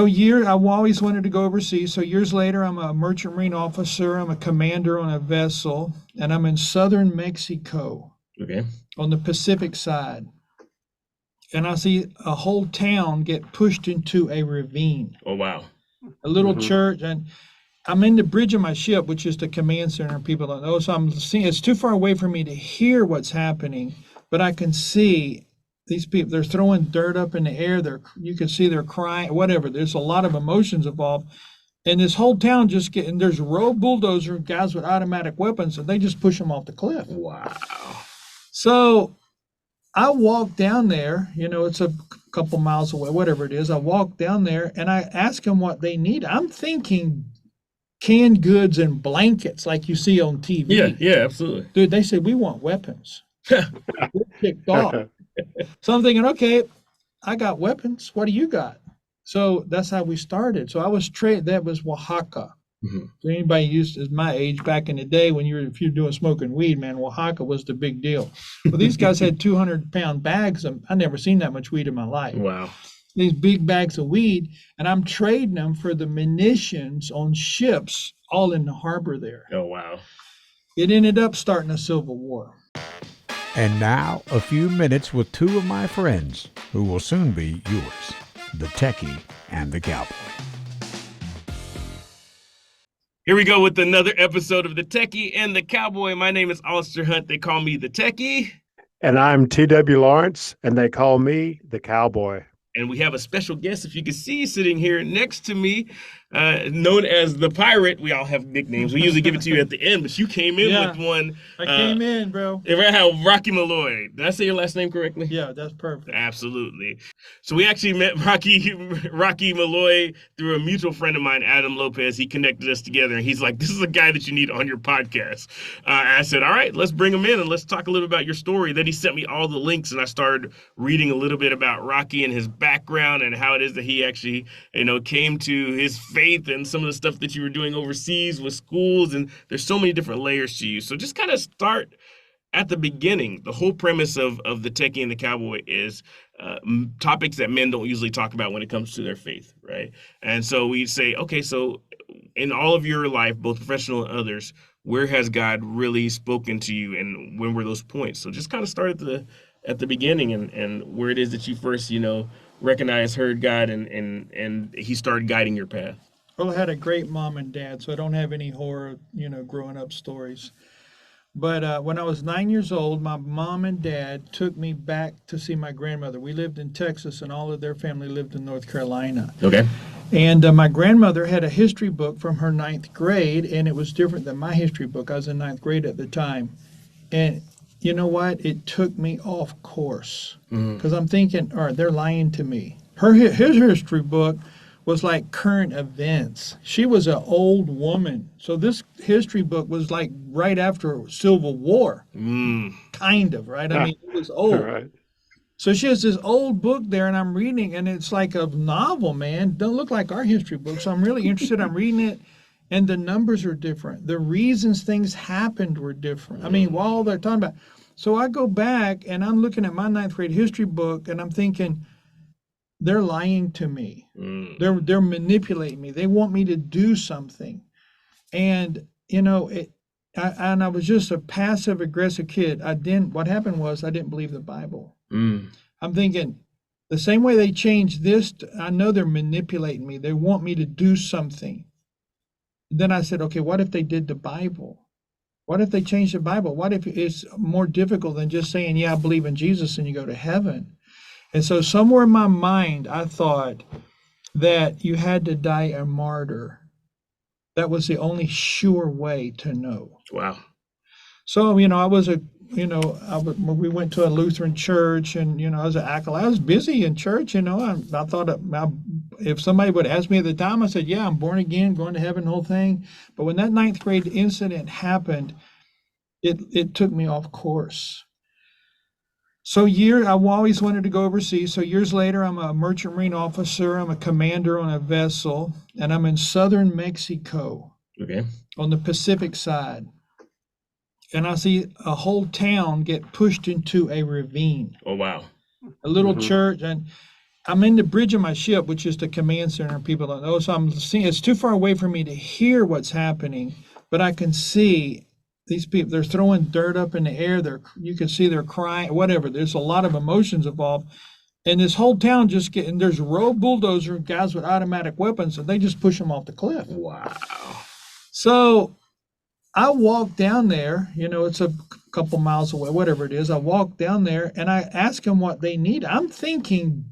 I always wanted to go overseas. So years later, I'm a merchant marine officer. I'm a commander on a vessel, and I'm in southern Mexico. Okay. On the Pacific side. And I see a whole town get pushed into a ravine. Oh, wow. A little church, and I'm in the bridge of my ship, which is the command center. People don't know, so I'm seeing it's too far away for me to hear what's happening, but I can see these people. They're throwing dirt up in the air. You can see they're crying, whatever. There's a lot of emotions involved, and this whole town just getting. There's road bulldozer guys with automatic weapons, and they just push them off the cliff. Wow. So I walk down there, it's a couple miles away, whatever it is. I walk down there and I ask them what they need. I'm thinking canned goods and blankets like you see on TV. Yeah, absolutely. Dude, they said, we want weapons. We're kicked off. So I'm thinking, okay, I got weapons. What do you got? So that's how we started. So I was that was Oaxaca. So anybody used as my age back in the day when if you're doing smoking weed, man, Oaxaca was the big deal. Well, these guys had 200-pound bags. I never seen that much weed in my life. Wow. These big bags of weed, and I'm trading them for the munitions on ships all in the harbor there. Oh, wow. It ended up starting a civil war. And now a few minutes with two of my friends who will soon be yours, the techie and the cowboy. Here we go with another episode of The Techie and the Cowboy. My name is Alistair Hunt. They call me The Techie. And I'm T.W. Lawrence, and they call me The Cowboy. And we have a special guest, if you can see, sitting here next to me, known as the Pirate. We all have nicknames. We usually give it to you at the end, but you came in with one. I came in, bro. Rocky Malloy. Did I say your last name correctly? Yeah, that's perfect. Absolutely. So we actually met Rocky Malloy through a mutual friend of mine, Adam Lopez. He connected us together, and he's like, this is a guy that you need on your podcast. I said, all right, let's bring him in, and let's talk a little about your story. Then he sent me all the links, and I started reading a little bit about Rocky and his background and how it is that he actually, came to his faith and some of the stuff that you were doing overseas with schools. And there's so many different layers to you. So just kind of start at the beginning. The whole premise of The Techie and the Cowboy is topics that men don't usually talk about when it comes to their faith, right? And so we say, okay, so in all of your life, both professional and others, where has God really spoken to you, and when were those points? So just kind of start at the beginning and where it is that you first, recognized, heard God, and he started guiding your path. Well, I had a great mom and dad, so I don't have any horror, growing up stories. But when I was 9 years old, my mom and dad took me back to see my grandmother. We lived in Texas, and all of their family lived in North Carolina. Okay. And my grandmother had a history book from her 9th grade, and it was different than my history book. I was in 9th grade at the time. And you know what? It took me off course because I'm thinking, all right, they're lying to me. His history book was like current events. She was an old woman. So this history book was like right after Civil War, kind of, right? I mean, it was old. Right. So she has this old book there, and I'm reading, and it's like a novel, man. Don't look like our history book. So I'm really interested. I'm reading it, and the numbers are different. The reasons things happened were different. I mean, while they're talking about. So I go back, and I'm looking at my 9th grade history book, and I'm thinking, they're lying to me. They're manipulating me. They want me to do something. And, I was just a passive aggressive kid. What happened was I didn't believe the Bible. I'm thinking the same way they changed this, I know they're manipulating me. They want me to do something. Then I said, okay, what if they did the Bible? What if they changed the Bible? What if it's more difficult than just saying, yeah, I believe in Jesus and you go to heaven? And so somewhere in my mind, I thought that you had to die a martyr. That was the only sure way to know. Wow. So, we went to a Lutheran church, and, I was an acolyte. I was busy in church, I thought if somebody would ask me at the time, I said, yeah, I'm born again, going to heaven, the whole thing. But when that 9th grade incident happened, it took me off course. So I always wanted to go overseas. So years later, I'm a merchant marine officer. I'm a commander on a vessel, and I'm in southern Mexico. Okay. On the Pacific side. And I see a whole town get pushed into a ravine. Oh, wow. A little church, and I'm in the bridge of my ship, which is the command center. People don't know, so I'm seeing. It's too far away for me to hear what's happening, but I can see these people. They're throwing dirt up in the air. You can see they're crying. Whatever. There's a lot of emotions involved, and this whole town just getting. There's row bulldozer guys with automatic weapons, and they just push them off the cliff. Wow. So I walk down there. It's a couple miles away, whatever it is. I walk down there and I ask them what they need. I'm thinking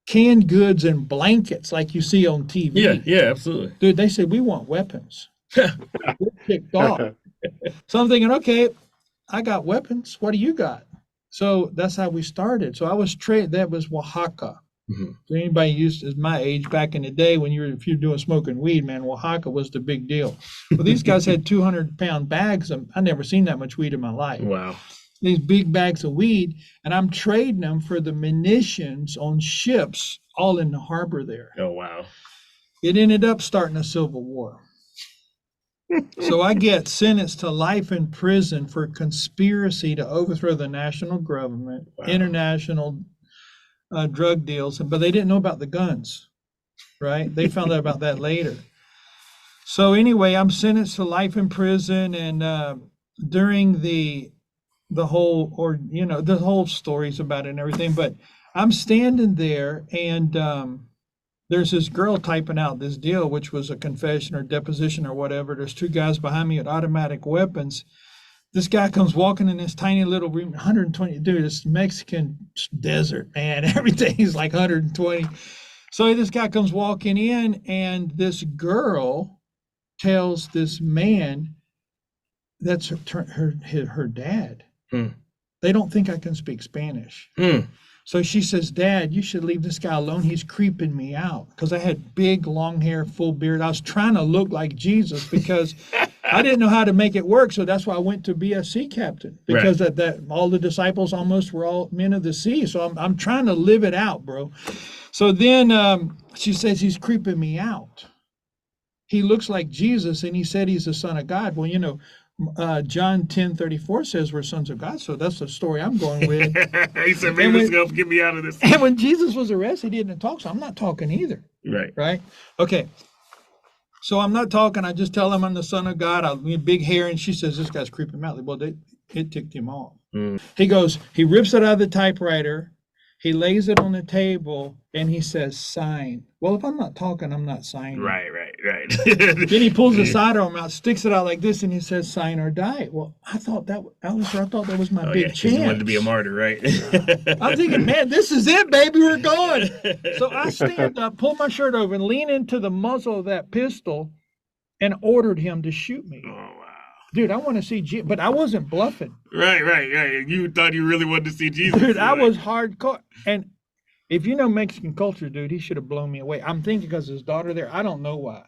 canned goods and blankets like you see on TV. Yeah, absolutely. Dude, they said, we want weapons. We're kicked off. So I'm thinking, okay, I got weapons. What do you got? So that's how we started. So I was that was Oaxaca. Mm-hmm. So anybody used as my age back in the day when if you're doing smoking weed, man, Oaxaca was the big deal. Well, these guys had 200-pound bags. I never seen that much weed in my life. Wow. These big bags of weed, and I'm trading them for the munitions on ships all in the harbor there. Oh, wow. It ended up starting a civil war. So I get sentenced to life in prison for conspiracy to overthrow the national government, international drug deals, but they didn't know about the guns, right? They found out about that later. So anyway, I'm sentenced to life in prison, and during the whole, the whole stories about it and everything, but I'm standing there, and there's this girl typing out this deal, which was a confession or deposition or whatever. There's two guys behind me with automatic weapons. This guy comes walking in this tiny little room, 120, dude, it's Mexican desert, man. Everything's like 120. So this guy comes walking in, and this girl tells this man that's her dad. They don't think I can speak Spanish. So she says, Dad, you should leave this guy alone. He's creeping me out. Because I had big, long hair, full beard. I was trying to look like Jesus because I didn't know how to make it work. So that's why I went to be a sea captain. Because that all the disciples almost were all men of the sea. So I'm trying to live it out, bro. So then she says, he's creeping me out. He looks like Jesus, and he said he's the Son of God. Well, John 10:34 says we're sons of God, so that's the story I'm going with. He said, maybe this is going to get me out of this. And when Jesus was arrested, he didn't talk, so I'm not talking either. Right? Okay. So I'm not talking. I just tell him I'm the Son of God. I mean, big hair, and she says, this guy's creeping me out. Well, it ticked him off. He goes, he rips it out of the typewriter. He lays it on the table, and he says, sign. Well, if I'm not talking, I'm not signing. Right. Then he pulls the sidearm out, sticks it out like this, and he says, sign or die. Well, I thought that was my big chance. You wanted to be a martyr, right? I'm thinking, man, this is it, baby, we're going. So I stand up, pull my shirt over, and lean into the muzzle of that pistol and ordered him to shoot me. Oh, wow. Dude, I want to see Jesus, but I wasn't bluffing. Right. You thought you really wanted to see Jesus. Dude, I was hardcore. And if you know Mexican culture, dude, he should have blown me away. I'm thinking because his daughter there, I don't know why.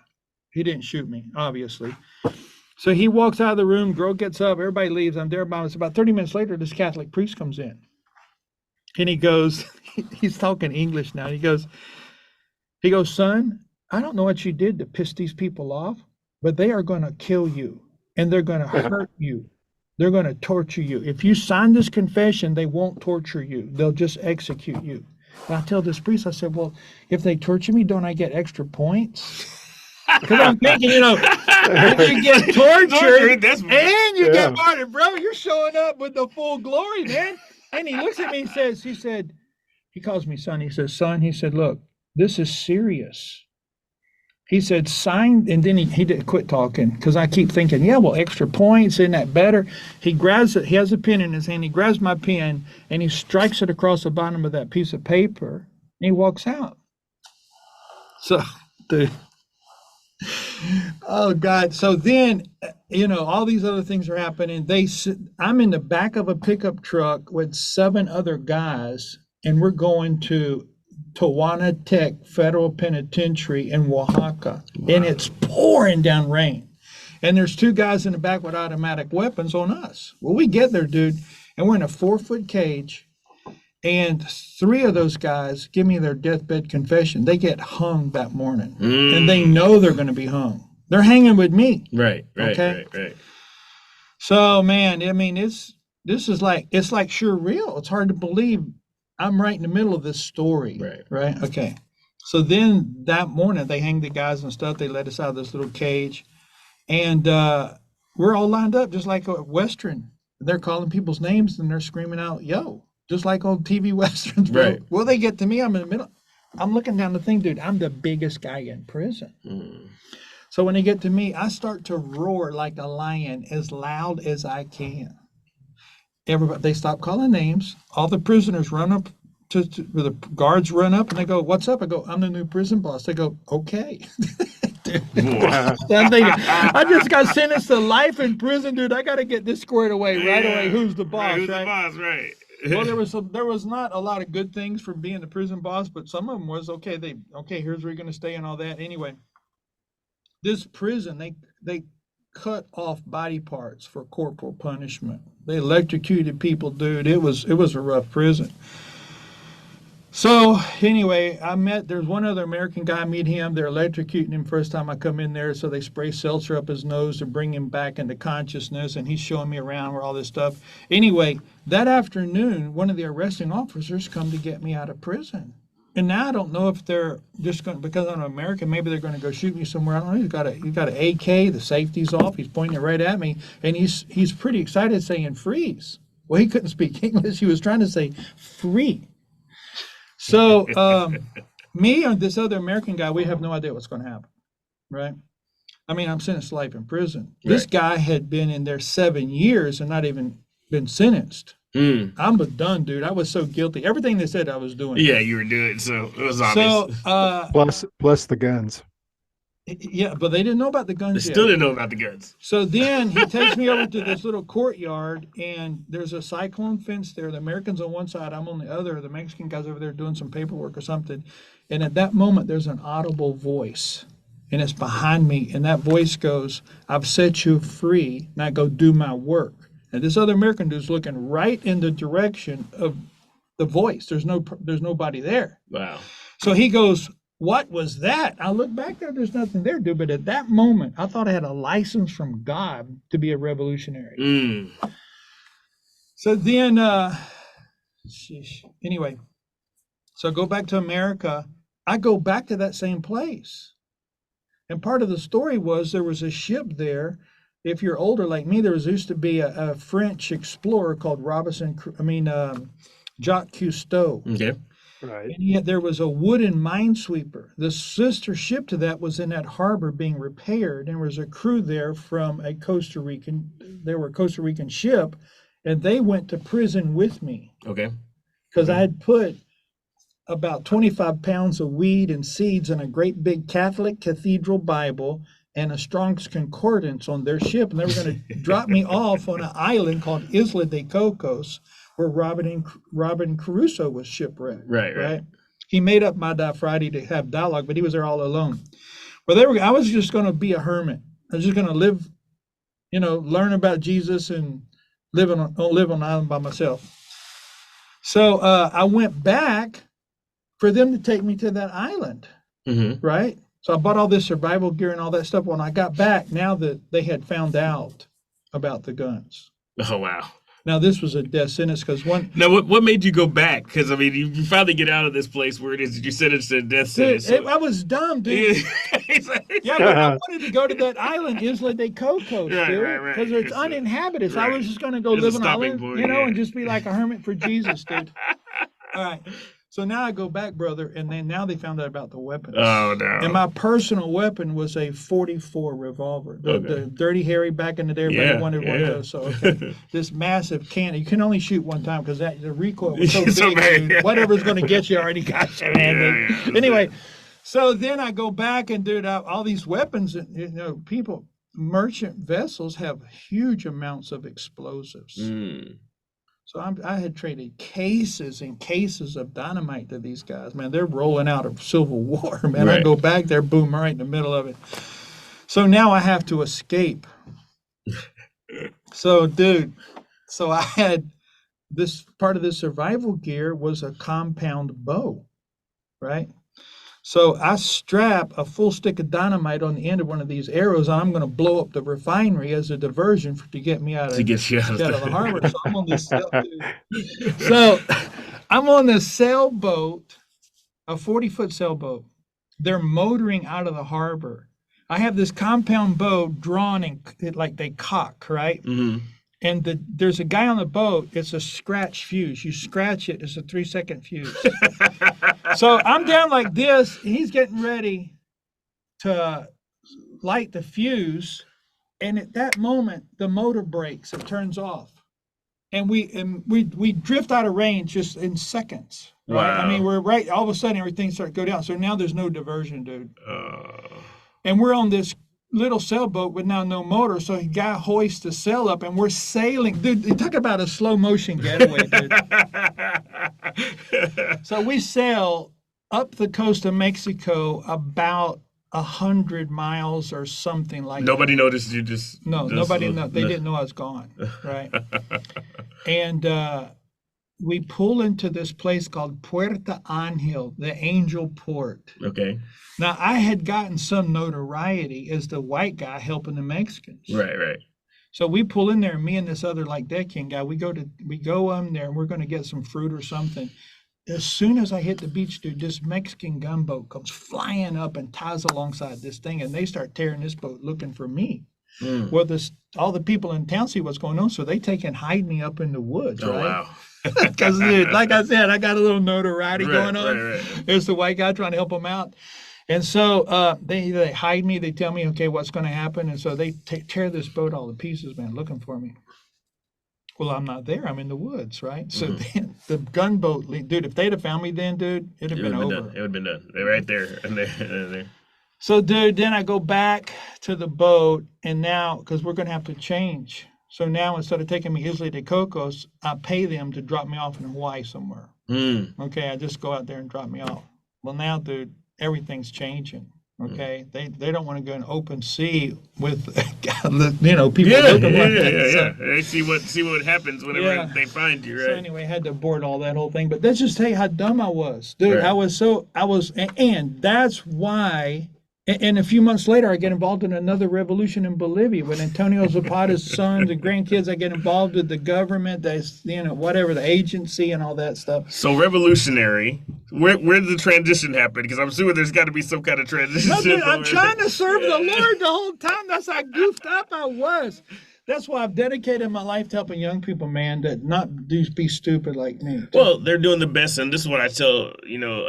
He didn't shoot me, obviously. So he walks out of the room, girl gets up, everybody leaves. I'm there by myself. About 30 minutes later, this Catholic priest comes in. And he goes, he's talking English now. He goes, son, I don't know what you did to piss these people off, but they are going to kill you. And they're going to hurt you. They're going to torture you. If you sign this confession, they won't torture you. They'll just execute you. And I tell this priest, I said, well, if they torture me, don't I get extra points? Because I'm thinking, if you get tortured and you get martyred, bro, you're showing up with the full glory, man. And he looks at me and says, he calls me son. He says, son, he said, look, this is serious. He said, sign, and then he didn't quit talking because I keep thinking, yeah, well, extra points, isn't that better? He grabs it, he has a pen in his hand, he grabs my pen, and he strikes it across the bottom of that piece of paper, and he walks out. So, dude, oh, God. So then, all these other things are happening. I'm in the back of a pickup truck with 7 other guys, and we're going to Tijuana Tech Federal Penitentiary in Oaxaca. Wow. And it's pouring down rain. And there's 2 guys in the back with automatic weapons on us. Well, we get there, dude, and we're in a 4-foot cage. And 3 of those guys give me their deathbed confession. They get hung that morning. And they know they're going to be hung. They're hanging with me. Right. So, man, I mean, it's like surreal. It's hard to believe. I'm right in the middle of this story. Right. Okay. So then that morning they hang the guys and stuff. They let us out of this little cage, and we're all lined up just like a Western. They're calling people's names and they're screaming out, "Yo!" Just like old TV Westerns, bro. Right. Well, they get to me. I'm in the middle. I'm looking down the thing, dude. I'm the biggest guy in prison. So when they get to me, I start to roar like a lion as loud as I can. Everybody, they stop calling names. All the prisoners run up the guards run up and they go, "What's up?" I go, "I'm the new prison boss." They go, "Okay." I'm thinking, I just got sentenced to life in prison, dude. I got to get this squared away right away. Who's the boss? Who's the boss? Right. Well, there was not a lot of good things from being the prison boss, but some of them was okay. Here's where you're going to stay and all that. Anyway, this prison, they cut off body parts for corporal punishment. They electrocuted people, dude. It was a rough prison. So anyway, there's one other American guy, I meet him. They're electrocuting him first time I come in there. So they spray seltzer up his nose to bring him back into consciousness. And he's showing me around where all this stuff. Anyway, that afternoon, one of the arresting officers come to get me out of prison. And now I don't know if they're just going, because I'm American, maybe they're going to go shoot me somewhere. I don't know. He's got an AK, the safety's off. He's pointing it right at me. And he's pretty excited saying freeze. Well, he couldn't speak English. He was trying to say free. So me and this other American guy, we have no idea what's going to happen, right? I mean, I'm sentenced to life in prison. Right. This guy had been in there 7 years and not even been sentenced. I'm done, dude. I was so guilty. Everything they said I was doing. Yeah, you were doing, so it was obvious. So, plus the guns. Yeah, but they didn't know about the guns They still didn't know about the guns. So then he takes me over to this little courtyard, and there's a cyclone fence there. The Americans on one side, I'm on the other. The Mexican guy's over there doing some paperwork or something. And at that moment, there's an audible voice, and it's behind me. And that voice goes, "I've set you free. Now go do my work." And this other American dude's looking right in the direction of the voice. There's nobody there. Wow. So he goes, "What was that?" I look back there, there's nothing there, dude. But at that moment, I thought I had a license from God to be a revolutionary. So then, anyway, so I go back to America. I go back to that same place. And part of the story was there was a ship there. If you're older like me, there used to be a French explorer called Jacques Cousteau. Okay. Right. And yet there was a wooden minesweeper. The sister ship to that was in that harbor being repaired, and there was a crew there from a Costa Rican ship, and they went to prison with me. Okay. Because I had put about 25 pounds of weed and seeds in a great big Catholic cathedral Bible and a Strong's Concordance on their ship, and they were going to drop me off on an island called Isla de Cocos, where Robin Crusoe was shipwrecked. Right. He made up my Friday to have dialogue, but he was there all alone. Well, I was just going to be a hermit. I was just going to live, learn about Jesus and live on an island by myself. So I went back for them to take me to that island, right? So I bought all this survival gear and all that stuff. When I got back, now that they had found out about the guns. Oh, wow. Now, this was a death sentence because Now, what made you go back? Because, I mean, you finally get out of this place where it is you sentenced to a death sentence. Dude, I was dumb, dude. Yeah, but I wanted to go to that island, Isla de Cocos, dude. Right. Because it's uninhabited. So Right. I was just going to go It's live a on an stopping island, point, and just be like a hermit for Jesus, dude. All right. So now I go back, brother, and then now they found out about the weapons. Oh, no. And my personal weapon was a .44 revolver. The Dirty Harry back in the day, everybody wanted one of those. So, this massive cannon. You can only shoot one time because the recoil was so big. Dude, whatever's going to get you already got you, man. Anyway, so then I go back and, dude, all these weapons, merchant vessels have huge amounts of explosives. So I had traded cases and cases of dynamite to these guys. Man, they're rolling out of Civil War, man. Right. I go back there, boom, right in the middle of it. So now I have to escape. So, dude, I had this part of the survival gear was a compound bow, right? So I strap a full stick of dynamite on the end of one of these arrows, and I'm going to blow up the refinery as a diversion to get me out of the harbor. So I'm on this stuff, dude. So I'm on this sailboat, a 40-foot sailboat. They're motoring out of the harbor. I have this compound bow drawn and like they cock, right? Mm-hmm. And there's a guy on the boat. It's a scratch fuse. You scratch it, it's a 3-second fuse. So I'm down like this. He's getting ready to light the fuse. And at that moment, the motor breaks. It turns off. And we drift out of range just in seconds. Right? Wow. I mean, we're right. All of a sudden, everything started to go down. So now there's no diversion, dude. And we're on this little sailboat with now no motor. So the guy hoists the sail up, and we're sailing. Dude, you talk about a slow motion getaway, dude. So we sail up the coast of Mexico about 100 miles or something like Nobody that. noticed you just. No, nobody know. They didn't know I was gone, right? And we pull into this place called Puerto Angel, the Angel Port. Okay. Now, I had gotten some notoriety as the white guy helping the Mexicans. Right. So we pull in there, me and this other like deckhand guy, we go there and we're going to get some fruit or something. As soon as I hit the beach, dude, this Mexican gunboat comes flying up and ties alongside this thing, and they start tearing this boat looking for me. Well, all the people in town see what's going on, so they take and hide me up in the woods, Oh, right? wow. Because, like I said, I got a little notoriety going on. Right. There's the white guy trying to help them out. And so they hide me. They tell me, okay, what's going to happen? And so they tear this boat all to pieces, man, looking for me. Well, I'm not there. I'm in the woods, right? So then the gunboat, dude, if they'd have found me then, dude, it'd have been over. Done. It would have been done. They're right there. And there. So, dude, then I go back to the boat, and now, because we're going to have to change. So now, instead of taking me Isla de Cocos, I pay them to drop me off in Hawaii somewhere. Okay, I just go out there and drop me off. Well, now, dude, everything's changing. Okay, they don't want to go in open sea with, people looking like that. So, They see what happens whenever they find you, right? So anyway, I had to abort all that whole thing. But let's just tell you how dumb I was, dude. Right. And that's why. And a few months later, I get involved in another revolution in Bolivia with Antonio Zapata's sons and grandkids. I get involved with the government, the agency and all that stuff. So revolutionary. Where did the transition happen? Because I'm assuming there's got to be some kind of transition. No, dude, I'm trying to serve the Lord the whole time. That's how goofed up I was. That's why I've dedicated my life to helping young people, man, that not be stupid like me. Well, they're doing the best, and this is what I tell,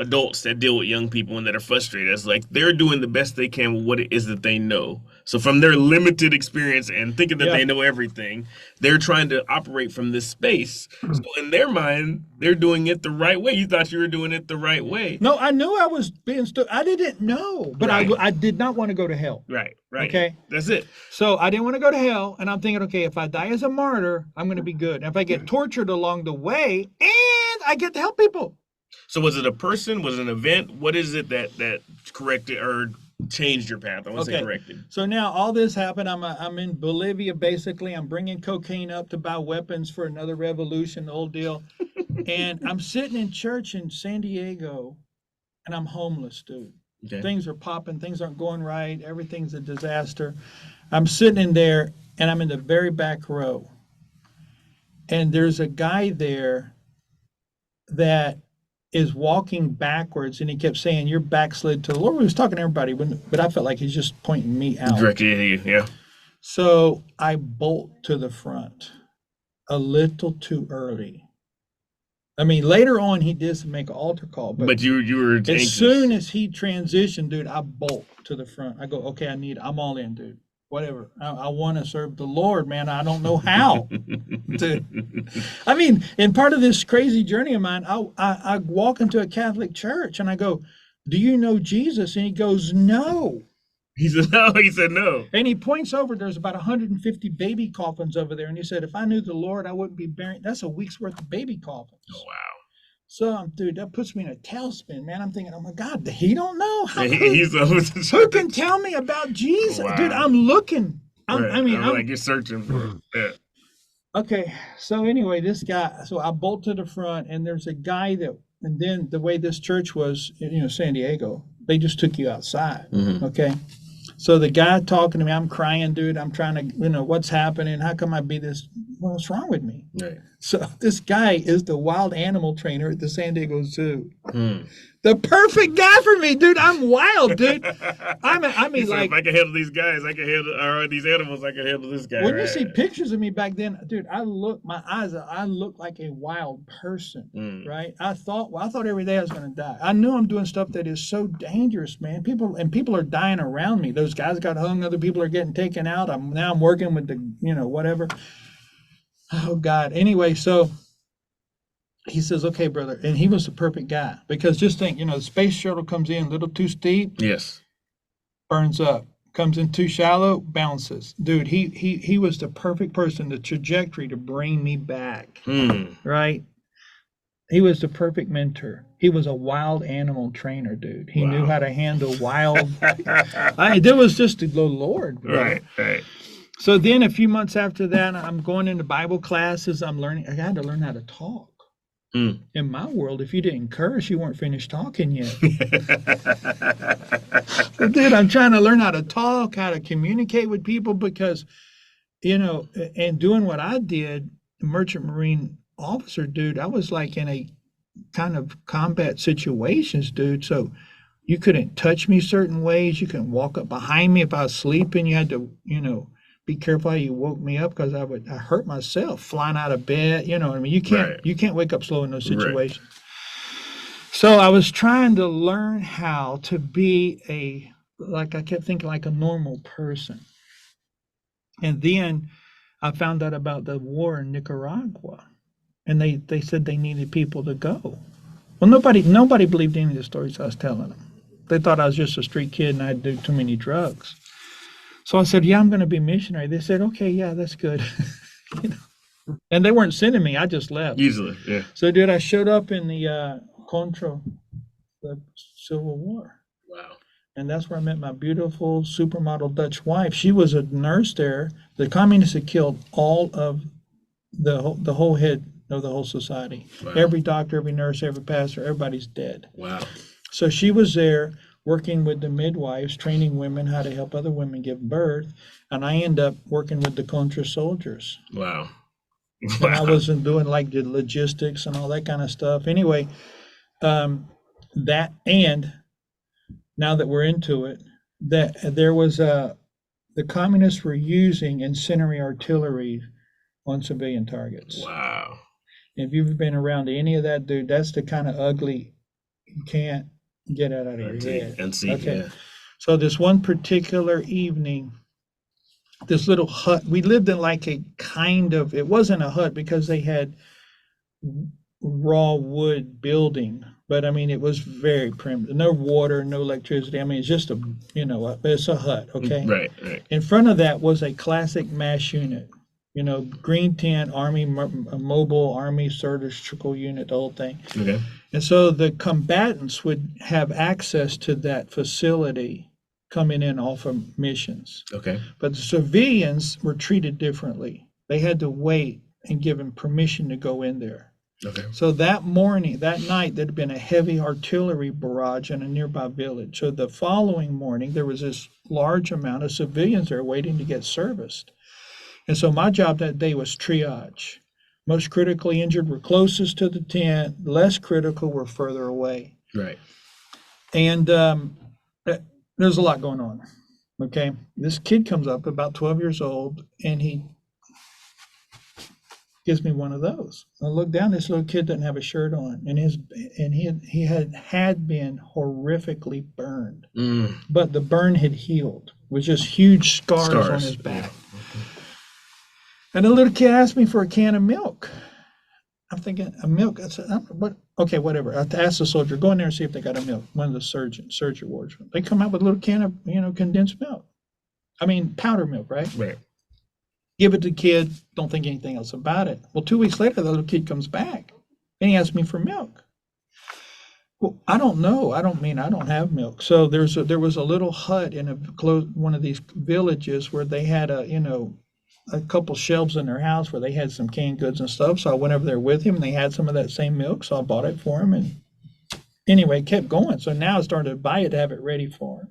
adults that deal with young people and that are frustrated. It's like they're doing the best they can with what it is that they know. So from their limited experience and thinking that they know everything, they're trying to operate from this space. So in their mind, they're doing it the right way. You thought you were doing it the right way. No, I knew I was being stupid. I didn't know, but Right. I did not want to go to hell. Right. Okay. That's it. So I didn't want to go to hell, and I'm thinking, okay, if I die as a martyr, I'm going to be good. And if I get tortured along the way, and I get to help people. So was it a person? Was it an event? What is it that corrected or changed your path? I want to say corrected. So now all this happened. I'm in Bolivia, basically. I'm bringing cocaine up to buy weapons for another revolution, the old deal. And I'm sitting in church in San Diego, and I'm homeless, dude. Okay. Things are popping. Things aren't going right. Everything's a disaster. I'm sitting in there, and I'm in the very back row. And there's a guy there that is walking backwards, and he kept saying, "You're backslid to the Lord." He was talking to everybody, but I felt like he's just pointing me out. Directly at you, yeah. So I bolt to the front a little too early. I mean, later on, he did make an altar call. But you were as anxious. soon as he transitioned, dude, I bolt to the front. I go, okay, I'm all in, dude. Whatever. I want to serve the Lord, man. I don't know how. I mean, in part of this crazy journey of mine, I walk into a Catholic church and I go, "Do you know Jesus?" And he goes, "No." He said no. He said no. And he points over, there's about 150 baby coffins over there. And he said, "If I knew the Lord, I wouldn't be burying." That's a week's worth of baby coffins. Oh, wow. So, dude, that puts me in a tailspin, man. I'm thinking, oh my God, he don't know. Who can tell me about Jesus? Wow. Dude, I'm looking. I'm like you're searching for it. Okay, so anyway, this guy, so I bolt to the front, and there's a guy and then the way this church was, San Diego, they just took you outside, okay? So the guy talking to me, I'm crying, dude. I'm trying to, what's happening? How come I be this? what's wrong with me? Right. So this guy is the wild animal trainer at the San Diego Zoo. Hmm. The perfect guy for me, dude. I'm wild, dude. I mean, He said, like, if I can handle these guys, I can handle or these animals. I can handle this guy. when you right? see pictures of me back then, dude, I look like a wild person, right? I thought every day I was going to die. I knew I'm doing stuff that is so dangerous, man. People are dying around me. Those guys got hung. Other people are getting taken out. I'm working with the, whatever. Oh God. Anyway, so he says, okay, brother. And he was the perfect guy, because just think, the space shuttle comes in a little too steep. Yes. Burns up. Comes in too shallow, bounces. Dude, he was the perfect person, the trajectory to bring me back. Right? He was the perfect mentor. He was a wild animal trainer, dude. He knew how to handle wild. There was just the Lord, bro. Right. So then a few months after that, I'm going into Bible classes. I had to learn how to talk. In my world, if you didn't curse, you weren't finished talking yet. So, dude, I'm trying to learn how to talk, how to communicate with people, because, and doing what I did, merchant marine officer, dude, I was like in a kind of combat situations, dude. So you couldn't touch me certain ways. You couldn't walk up behind me if I was sleeping. You had to, be careful how you woke me up, because I hurt myself flying out of bed. You know what I mean? You can't wake up slow in those situations. Right. So I was trying to learn how to be I kept thinking like a normal person. And then I found out about the war in Nicaragua, and they said they needed people to go. Well, nobody believed any of the stories I was telling them. They thought I was just a street kid and I'd do too many drugs. So I said, yeah, I'm going to be missionary. They said, okay, yeah, that's good. And they weren't sending me. I just left. Easily, yeah. So, dude, I showed up in the Contra, the Civil War. Wow. And that's where I met my beautiful supermodel Dutch wife. She was a nurse there. The communists had killed all of the whole head of the whole society. Wow. Every doctor, every nurse, every pastor, everybody's dead. Wow. So she was there working with the midwives, training women how to help other women give birth. And I ended up working with the Contra soldiers. Wow. And I wasn't doing like the logistics and all that kind of stuff. Anyway, that, and now that we're into it, that there was the communists were using incendiary artillery on civilian targets. Wow. If you've been around any of that, dude, that's the kind of ugly you can't get out of your head. And see, okay. Yeah. So this one particular evening, this little hut, we lived in like a kind of, it wasn't a hut because they had raw wood building, but I mean, it was very primitive. No water, no electricity. I mean, it's just it's a hut, okay? Right. In front of that was a classic MASH unit, green tent, Army, mobile Army surgical unit, the whole thing. Okay. And so the combatants would have access to that facility coming in off of missions. Okay. But the civilians were treated differently. They had to wait and give them permission to go in there. Okay. So that night, there'd been a heavy artillery barrage in a nearby village. So the following morning, there was this large amount of civilians there waiting to get serviced. And so my job that day was triage. Most critically injured were closest to the tent. Less critical were further away. Right. And there's a lot going on. Okay. This kid comes up about 12 years old, and he gives me one of those. I look down, this little kid doesn't have a shirt on, and he had been horrifically burned. But the burn had healed with just huge scars on his back. Yeah. And the little kid asked me for a can of milk. I'm thinking, a milk? I said, what? Okay, whatever. I asked the soldier, go in there and see if they got a milk. One of the surgery wards. They come out with a little can of, condensed milk. I mean, powder milk, right? Right. Give it to the kid. Don't think anything else about it. Well, 2 weeks later, the little kid comes back, and he asks me for milk. Well, I don't know. I don't have milk. So there was a little hut in one of these villages where they had a couple shelves in their house where they had some canned goods and stuff. So I went over there with him, and they had some of that same milk. So I bought it for him, and anyway, it kept going. So now I started to buy it to have it ready for him.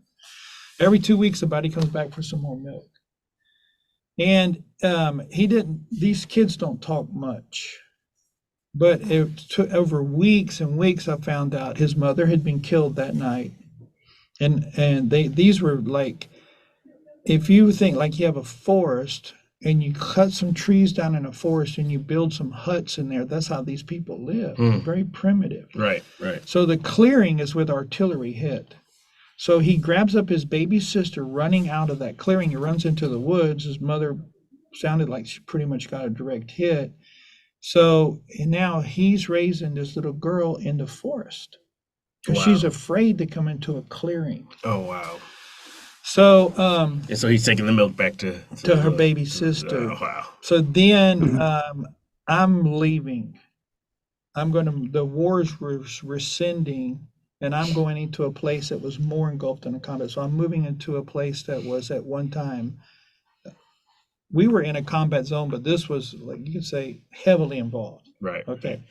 Every 2 weeks, the buddy comes back for some more milk. And he didn't. These kids don't talk much, but it took over weeks and weeks. I found out his mother had been killed that night, and these were like, if you think like you have a forest and you cut some trees down in a forest and you build some huts in there, that's how these people live. Very primitive. Right. So the clearing is with artillery hit. So he grabs up his baby sister running out of that clearing. He runs into the woods. His mother sounded like she pretty much got a direct hit. So now he's raising this little girl in the forest because she's afraid to come into a clearing. Oh, wow. So and so he's taking the milk back to her baby sister. Oh, wow. So then I'm leaving. The wars were rescinding, and I'm going into a place that was more engulfed in a combat. So I'm moving into a place that was at one time, we were in a combat zone, but this was, like you could say, heavily involved. Right. Okay.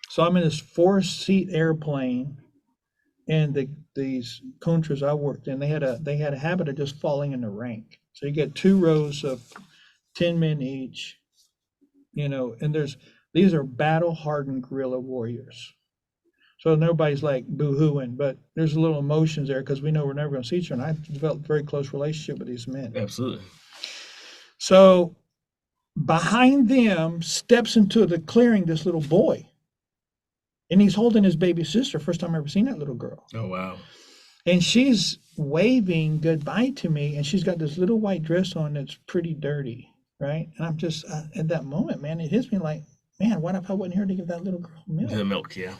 So I'm in this 4-seat airplane, and these contras I worked in, they had a habit of just falling in the rank. So you get 2 rows of 10 men each, and these are battle-hardened guerrilla warriors. So nobody's like boo-hooing, but there's a little emotions there because we know we're never going to see each other. And I developed a very close relationship with these men. Absolutely. So behind them steps into the clearing this little boy. And he's holding his baby sister. First time I've ever seen that little girl. Oh, wow. And she's waving goodbye to me. And she's got this little white dress on that's pretty dirty, right? And I'm just, at that moment, man, it hits me like, man, what if I wasn't here to give that little girl milk? The milk, yeah.